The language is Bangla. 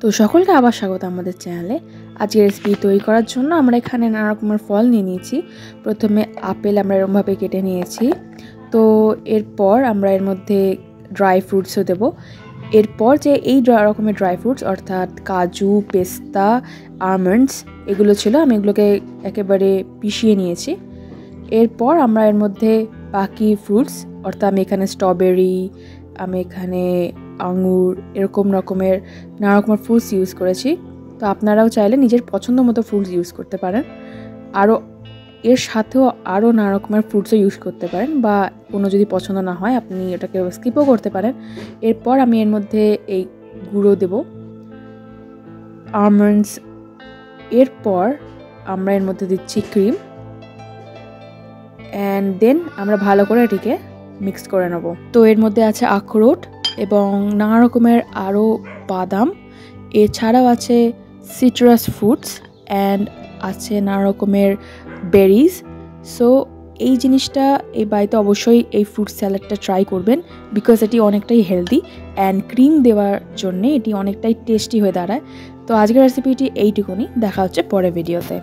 তো সকলকে আবার স্বাগত আমাদের চ্যানেলে। আজকের রেসিপি তৈরি করার জন্য আমরা এখানে নানা রকমের ফল নিয়ে নিয়েছি। প্রথমে আপেল আমরা এরকমভাবে কেটে নিয়েছি। তো এরপর আমরা এর মধ্যে ড্রাই ফ্রুটসও দেব। এরপর যে এই রকমের ড্রাই ফ্রুটস অর্থাৎ কাজু, পেস্তা, আমন্ডস এগুলো ছিল, আমি এগুলোকে একেবারে পিষিয়ে নিয়েছি। এরপর আমরা এর মধ্যে বাকি ফ্রুটস অর্থাৎ আমি এখানে স্ট্রবেরি, আমি এখানে আঙুর, এরকম রকমের নানা রকমের ফ্রুটস ইউজ করেছি। তো আপনারাও চাইলে নিজের পছন্দ মতো ফ্রুটস ইউজ করতে পারেন। আরও এর সাথেও আরও নানা রকমের ফ্রুটসও ইউজ করতে পারেন, বা কোনো যদি পছন্দ না হয় আপনি এটাকে স্কিপও করতে পারেন। এরপর আমি এর মধ্যে এই গুঁড়ো দেব, আমন্ডস। এরপর আমরা এর মধ্যে দিচ্ছি ক্রিম, অ্যান্ড দেন আমরা ভালো করে এটিকে মিক্স করে নেব। তো এর মধ্যে আছে আখরোট এবং নানা রকমের আরও বাদাম, এছাড়াও আছে সিট্রাস ফ্রুটস অ্যান্ড আছে নানা রকমের বেরিজ। সো এই জিনিসটা এই বাড়িতে অবশ্যই এই ফ্রুট স্যালাডটা ট্রাই করবেন, বিকজ এটি অনেকটাই হেলদি অ্যান্ড ক্রিম দেওয়ার জন্যে এটি অনেকটাই টেস্টি হয়ে দাঁড়ায়। তো আজকের রেসিপিটি এইটুকুনি, দেখা হচ্ছে পরের ভিডিওতে।